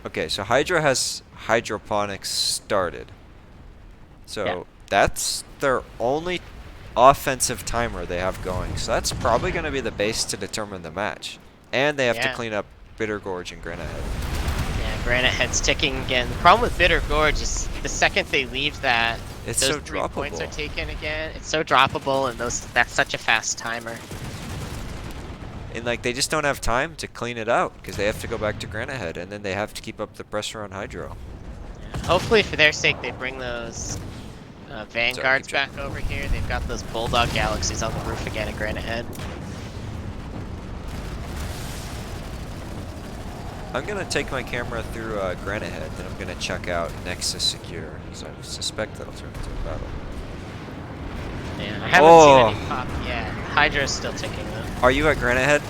okay, so Hydra has hydroponics started. So Yeah. that's their only offensive timer they have going. So that's probably going to be the base to determine the match. And they have to Yeah. clean up Bitter Gorge and Granite Head. Yeah, Granite Head's ticking again. The problem with Bitter Gorge is the second they leave that, It's those so 3 points are droppable. taken again. It's so droppable, and that's such a fast timer. And like they just don't have time to clean it out because they have to go back to Granite Head and then they have to keep up the pressure on Hydro. Hopefully, for their sake, they bring those Vanguards keep checking. back over here. They've got those Bulldog Galaxies on the roof again at Granite Head. I'm gonna take my camera through Granite Head, then I'm gonna check out Nexus Secure, because I suspect that'll turn into a battle. Yeah, I haven't seen any pop yet. Hydra's still ticking though. Are you at Granite Head?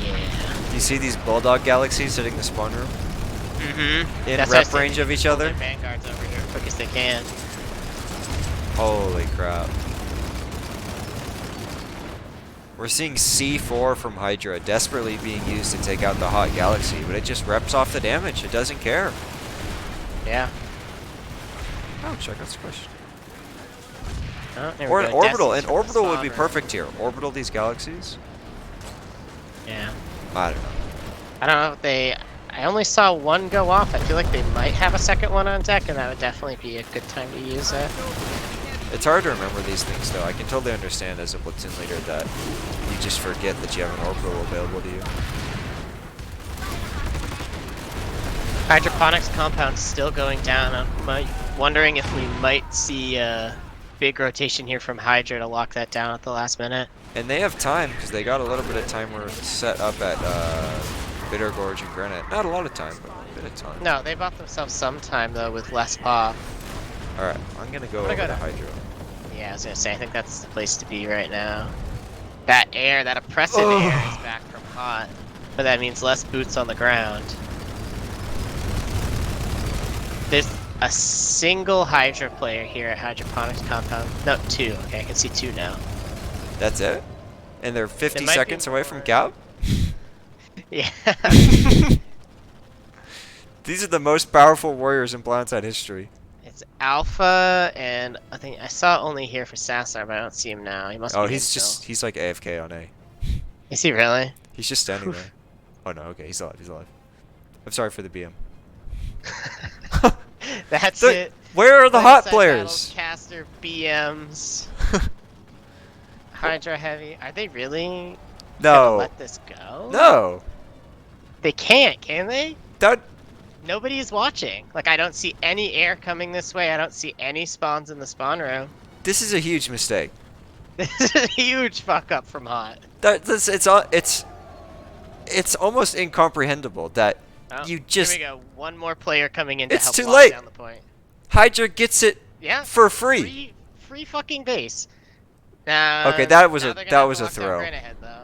Yeah. You see these Bulldog Galaxies hitting the spawn room? Mm-hmm. In rep range of each other? Vanguards over here as quick as they can. Holy crap. We're seeing C4 from Hydra desperately being used to take out the hot galaxy, but it just reps off the damage. It doesn't care. Yeah. Ouch, I got squished. Oh, there we Or an go. orbital. Destiny's An from the orbital would spawn be room. perfect here. Orbital these galaxies? Yeah. I don't know. I don't know if they. I only saw one go off. I feel like they might have a second one on deck, and that would definitely be a good time to use it. It's hard to remember these things, though. I can totally understand as a platoon leader that you just forget that you have an orbital available to you. Hydroponics compound's still going down. I'm wondering if we might see a big rotation here from Hydra to lock that down at the last minute. And they have time, because they got a little bit of timer set up at Bitter Gorge and Granite. Not a lot of time, but a bit of time. No, they bought themselves some time though with less pop. Alright, I'm gonna go I'm gonna over go to to- Hydro. Yeah, I was gonna say, I think that's the place to be right now. That air, that oppressive air is back from hot, but that means less boots on the ground. There's a single Hydra player here at Hydroponics Compound. No, 2. Okay, I can see 2 now. That's it? And they're 50 might be seconds away from more. Cap? Yeah. These are the most powerful warriors in Blindside history. It's Alpha, and I think I saw only here for Sassar, but I don't see him now. He must be Oh, in he's still. just, he's like AFK on A. Is he really? He's just standing there. Oh no, okay, he's alive, he's alive. I'm sorry for the BM. That's The- it. Where are the hot Blindside players? Battles, Caster, BMs. Hydra Heavy. Are they really gonna No. let this go? No. They can't, can they? That, Nobody is watching. Like, I don't see any air coming this way. I don't see any spawns in the spawn room. this is a huge mistake. This is a huge fuck up from Hot. It's almost incomprehensible that Oh, you just Here we go. One more player coming in to It's help too lock late. down the point. Hydra gets it Yeah. for free. Free fucking base. Now, Okay, that was now a- they're gonna that have was to a lock down throw. Granite Head, though.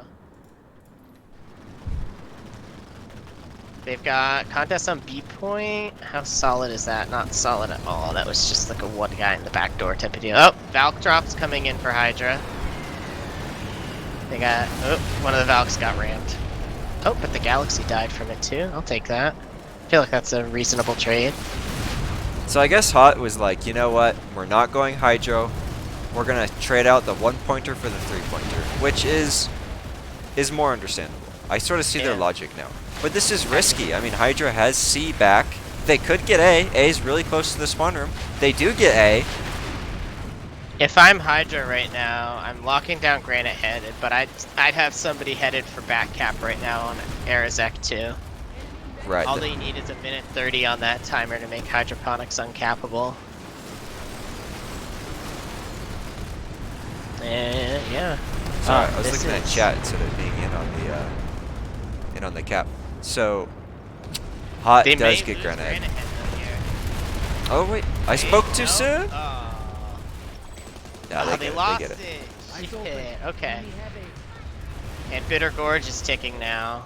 They've got contest on B point. How solid is that? Not solid at all. That was just like a one guy in the back door type of deal. Oh, Valk drops coming in for Hydra. They got, oh, one of the Valks got rammed. Oh, but the Galaxy died from it too. I'll take that. I feel like that's a reasonable trade. So I guess Hot was like, you know what? We're not going Hydro. We're gonna trade out the 1-pointer for the 3-pointer, which is more understandable. I sort of see their Yeah. logic now. But this is risky. I mean, Hydra has C back. They could get A. A is really close to the spawn room. They do get A. If I'm Hydra right now, I'm locking down Granite headed, but I'd have somebody headed for back cap right now on Arazek too. Right. All they need is a minute 30 on that timer to make hydroponics uncappable. And yeah. Sorry, Oh, I was this looking at is- chat instead of being in on the cap. So Hot They does may get lose Granite. Granite head though here. Oh wait, I spoke too No? soon. Oh. Yeah, Oh, they lost get it. Shit. Okay. And Bitter Gorge is ticking now.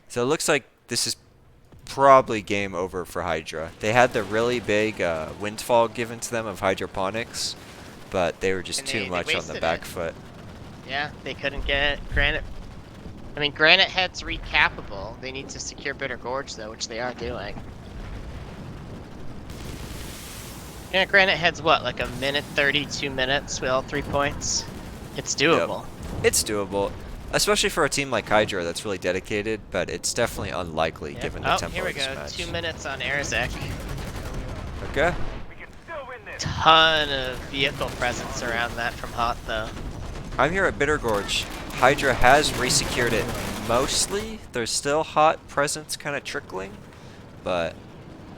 So it looks like this is probably game over for Hydra. They had the really big windfall given to them of hydroponics, but they were just And too they much on the wasted back it. foot. Yeah, they couldn't get Granite. I mean, Granite Head's recappable. They need to secure Bitter Gorge though, which they are doing. Yeah, Granite Head's what, like a minute 30, 2 minutes with all 3 points? It's doable. It's doable, especially for a team like Hydra that's really dedicated, but it's definitely unlikely Yep. given the Oh, tempo here we of this go. match. 2 minutes on Arazek. Okay. Ton of vehicle presence around that from Hot though. I'm here at Bitter Gorge. Hydra has resecured it mostly. There's still Hot presence kind of trickling, but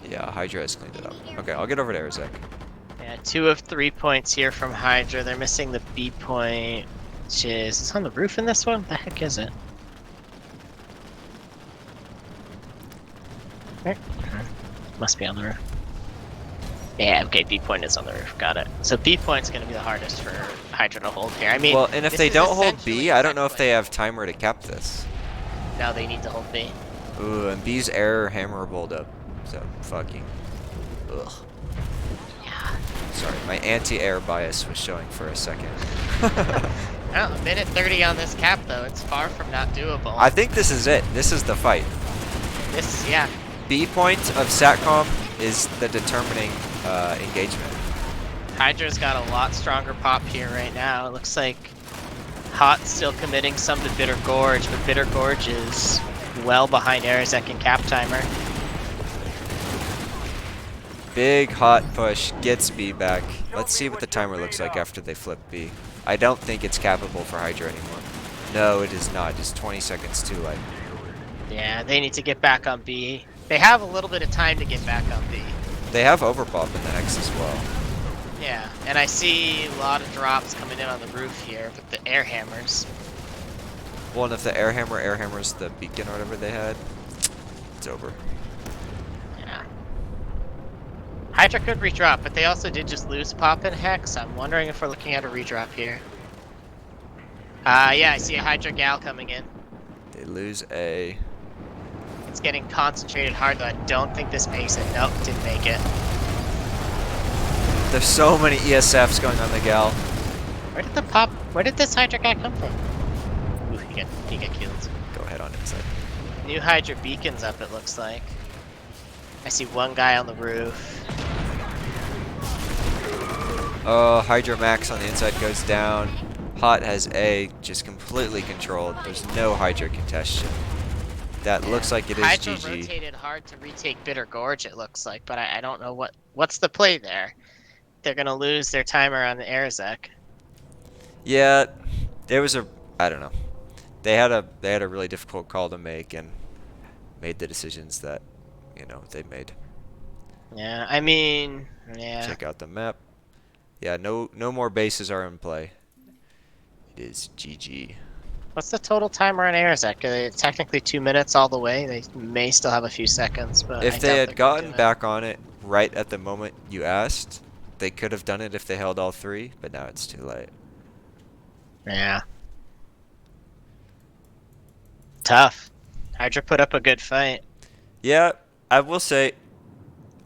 yeah, Hydra has cleaned it up. Okay, I'll get over to Arazek. Yeah, 2 of 3 points here from Hydra. They're missing the B point, which is it's on the roof in this one? What the heck is it? Where? Must be on the roof. Yeah, okay, B point is on the roof. Got it. So B point's gonna be the hardest for Hydra to hold here. I mean, Well, and if this they is don't hold essentially B, I don't know if checkpoint. they have timer to cap this. Now they need to hold B. Ooh, and B's error hammerable up. So fucking. Ugh. Yeah. Sorry, my anti-air bias was showing for a second. Well, a minute 30 on this cap though. It's far from not doable. I think this is it. This is the fight. This, yeah. B point of SATCOM is the determining engagement. Hydra's got a lot stronger pop here right now. It looks like Hot's still committing some to Bitter Gorge, but Bitter Gorge is well behind Arazek and Cap Timer. Big hot push gets B back. Let's see what the timer looks like after they flip B. I don't think it's capable for Hydra anymore. No, it is not. Just 20 seconds too late. Yeah, they need to get back on B. They have a little bit of time to get back on B. They have overpop in the Hex as well. Yeah, and I see a lot of drops coming in on the roof here with the air hammers. Well, and if the air hammers the beacon or whatever they had, it's over. Yeah. Hydra could redrop, but they also did just lose pop and Hex. I'm wondering if we're looking at a redrop here. Yeah, I see a Hydra gal coming in. They lose A. It's getting concentrated hard, though. I don't think this makes it. Nope, didn't make it. There's so many ESFs going on the gal. Where did this Hydra guy come from? Ooh, he got killed. Go ahead on inside. New Hydra beacons up, it looks like. I see one guy on the roof. Oh, Hydra Max on the inside goes down. Hot has A just completely controlled. There's no Hydra congestion. That looks like it is Hydra GG. rotated hard to retake Bitter Gorge, it looks like, but I don't know what's the play there. They're gonna lose their timer on the Arazek. Yeah, there was I don't know. They had a really difficult call to make and made the decisions that, they made. Yeah, I mean, yeah. Check out the map. Yeah, no more bases are in play. It is GG. What's the total timer on Arazek? Technically 2 minutes all the way. They may still have a few seconds, but If I they doubt had they're gonna gotten do it. back on it right at the moment you asked, they could have done it if they held all three, but now it's too late. Yeah. Tough. Hydra put up a good fight. Yeah, I will say,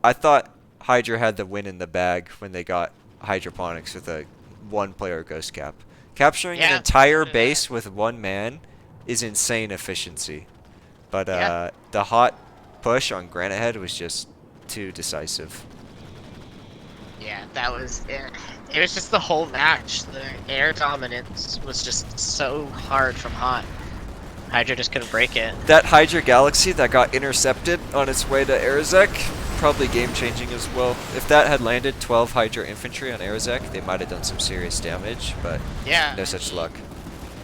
I thought Hydra had the win in the bag when they got hydroponics with a one-player ghost cap. Capturing an Yeah, entire so did I. base with one man is insane efficiency. But Yeah. the hot push on Granite Head was just too decisive. Yeah, that was it. It was just the whole match. The air dominance was just so hard from Hot. Hydra just couldn't break it. That Hydra Galaxy that got intercepted on its way to Arazek, probably game changing as well. If that had landed 12 Hydra infantry on Aerozek, they might have done some serious damage, but Yeah. no such luck.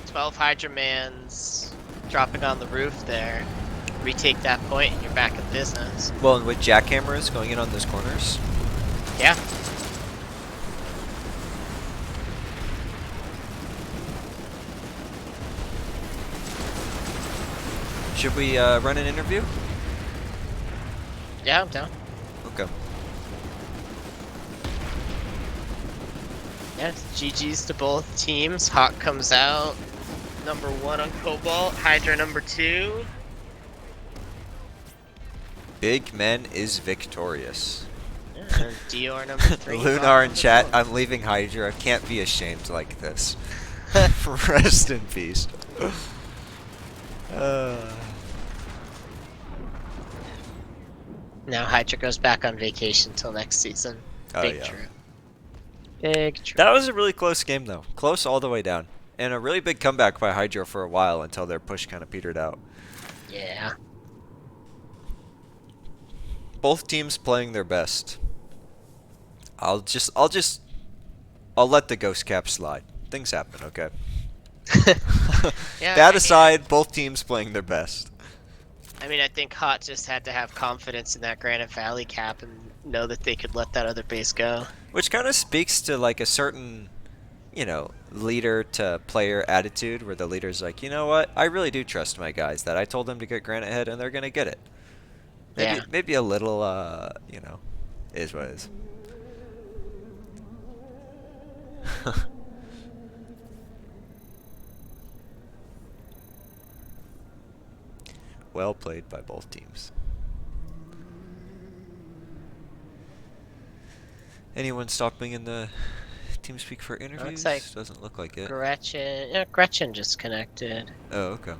12 Hydra mans dropping on the roof there. Retake that point and you're back in business. Well, and with jackhammers going in on those corners, Yeah. should we run an interview? Yeah, I'm down. Okay. Yeah, GG's to both teams. Hawk comes out. Number 1 on Cobalt. Hydra number 2. Big Men is victorious. Yeah, and Dior number 3. Lunar in chat, I'm leaving Hydra. Can't be ashamed like this. Rest in peace. Now Hydra goes back on vacation till next season. Oh, Big yeah. true. Big true. That was a really close game, though. Close all the way down. And a really big comeback by Hydra for a while until their push kind of petered out. Yeah. Both teams playing their best. I'll let the ghost cap slide. Things happen, okay? Yeah, That aside, both teams playing their best. I mean, I think Hot just had to have confidence in that Granite Valley cap and know that they could let that other base go. Which kind of speaks to like a certain, you know, leader to player attitude where the leader's like, you know what, I really do trust my guys that I told them to get Granite Head and they're gonna get it. Maybe, Yeah. maybe a little, you know, is what it is. Well played by both teams. Anyone stopping in the TeamSpeak for interviews? like Doesn't look like it. Gretchen, yeah, Gretchen just connected. Oh, okay.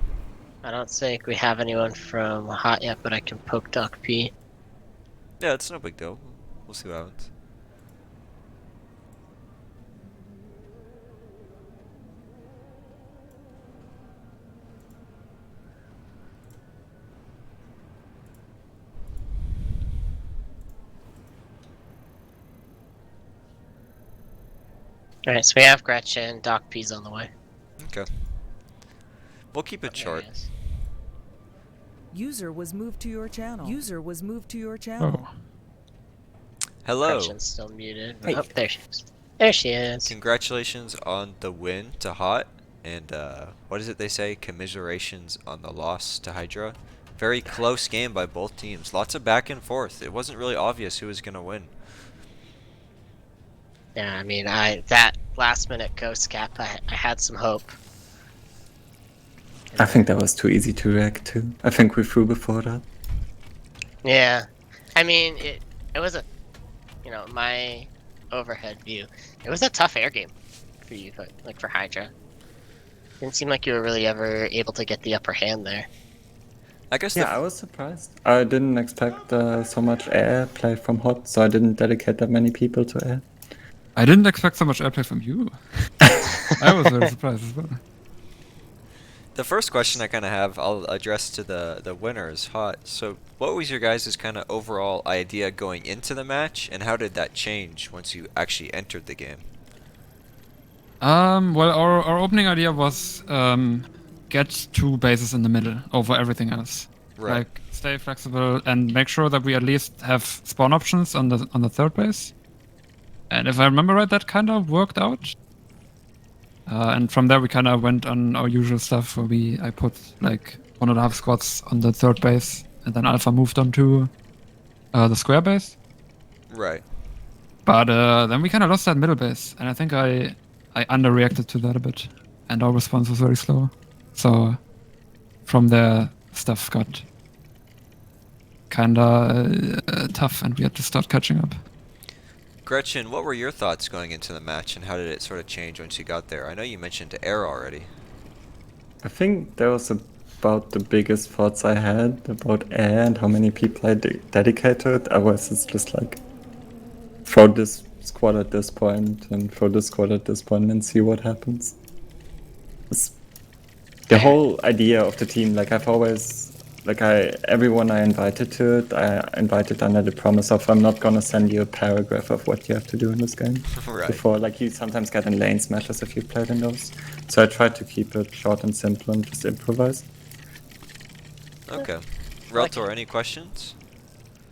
I don't think we have anyone from Hot yet, but I can poke Doc P. Yeah, it's no big deal. We'll see what happens. Alright, so we have Gretchen, Doc P's on the way. Okay. We'll keep it There short. he is. User was moved to your channel. User was moved to your channel. Oh, Hello. Gretchen's still muted. Hey. Oh, there she is. There she is. Congratulations on the win to Hot, and what is it they say? Commiserations on the loss to Hydra. Very close game by both teams. Lots of back and forth. It wasn't really obvious who was gonna win. Yeah, I mean, that last minute ghost cap, I had some hope. I think that was too easy to react to. I think we threw before that. Yeah, I mean, it was a, you know, my overhead view. It was a tough air game for you, like for Hydra. Didn't seem like you were really ever able to get the upper hand there. I guess Yeah, I was surprised. I didn't expect so much air play from Hot, so I didn't dedicate that many people to air. I didn't expect so much airplay from you. I was very surprised as well. the first question I kind of have, I'll address to the winners, Hot. So, what was your guys' kind of overall idea going into the match, and how did that change once you actually entered the game? Well, our opening idea was get 2 bases in the middle over everything else. Right. Like stay flexible and make sure that we at least have spawn options on the 3rd base. And if I remember right, that kind of worked out. And from there we kind of went on our usual stuff where I put like 1.5 squads on the 3rd base, and then Alpha moved on to the square base. Right. But then we kind of lost that middle base, and I think I underreacted to that a bit, and our response was very slow. So from there, stuff got kind of tough, and we had to start catching up. Gretchen, what were your thoughts going into the match, and how did it sort of change once you got there? I know you mentioned air already. I think that was about the biggest thoughts I had about air and how many people I dedicated. Otherwise, it's just like throw this squad at this point and throw this squad at this point and see what happens. It's the whole idea of the team, like I've always Like everyone I invited to it, I invited under the promise of I'm not gonna send you a paragraph of what you have to do in this game. Right. Before, like you sometimes get in lane smashes if you played in those. So I tried to keep it short and simple and just improvise. Okay. like Reltor, any questions?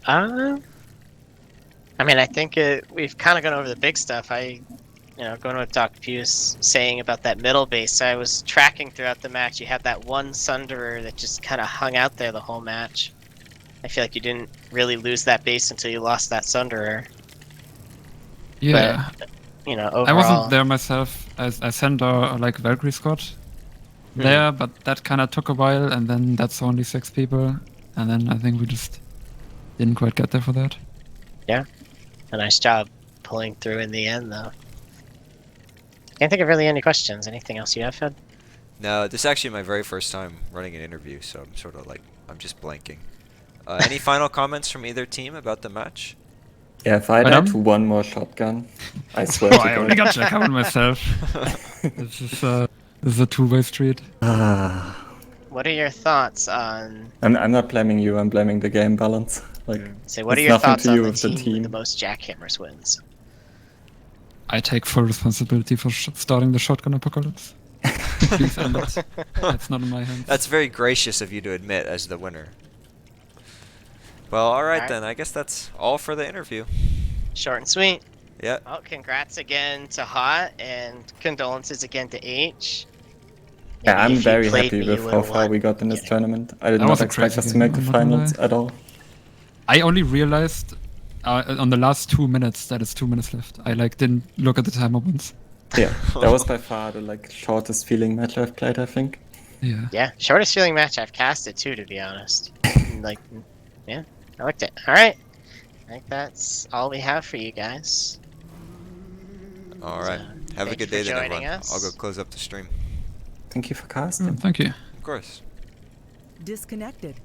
I mean, I think we've kind of gone over the big stuff. Going with Doc Puce saying about that middle base, I was tracking throughout the match. You had that one Sunderer that just kind of hung out there the whole match. I feel like you didn't really lose that base until you lost that Sunderer. Yeah. Overall, I wasn't there myself. I sent our like Valkyrie squad there, but that kind of took a while, and then that's only 6 people, and then I think we just didn't quite get there for that. Yeah, a nice job pulling through in the end, though. Can't think of really any questions. Anything else you have, Fed? No, this is actually my very first time running an interview, so I'm sort of like, I'm just blanking. Any final comments from either team about the match? Yeah, if I Madam? died to one more shotgun, I swear Oh, to I only God. got Jackhammer myself. This is a two-way street. What are your thoughts on? I'm not blaming you. I'm blaming the game balance. Like, Say, what are it's your nothing thoughts to on do the with the team with team. the most jackhammers wins? I take full responsibility for starting the shotgun apocalypse. Please end it. It's not in my hands. That's very gracious of you to admit as the winner. Well, alright Alright. then. I guess that's all for the interview. Short and sweet. Yeah. Well, congrats again to Hot, and condolences again to H. Yeah, Maybe I'm if you very played happy me, you with how would've far won. we got in this Kidding. tournament. I did That was not a expect crazy us to make the game, I'm not gonna finals lie. at all. I only realized on the last 2 minutes that it's 2 minutes left. I like didn't look at the timer once. Yeah, that was by far the like shortest feeling match I've played, I think. Yeah. Yeah, shortest feeling match I've casted too, to be honest. Yeah, I liked it. All right, I think that's all we have for you guys. Alright. So, Have a thanks good for day then, joining everyone. us. I'll go close up the stream. Thank you for casting. Thank you. Of course. Disconnected.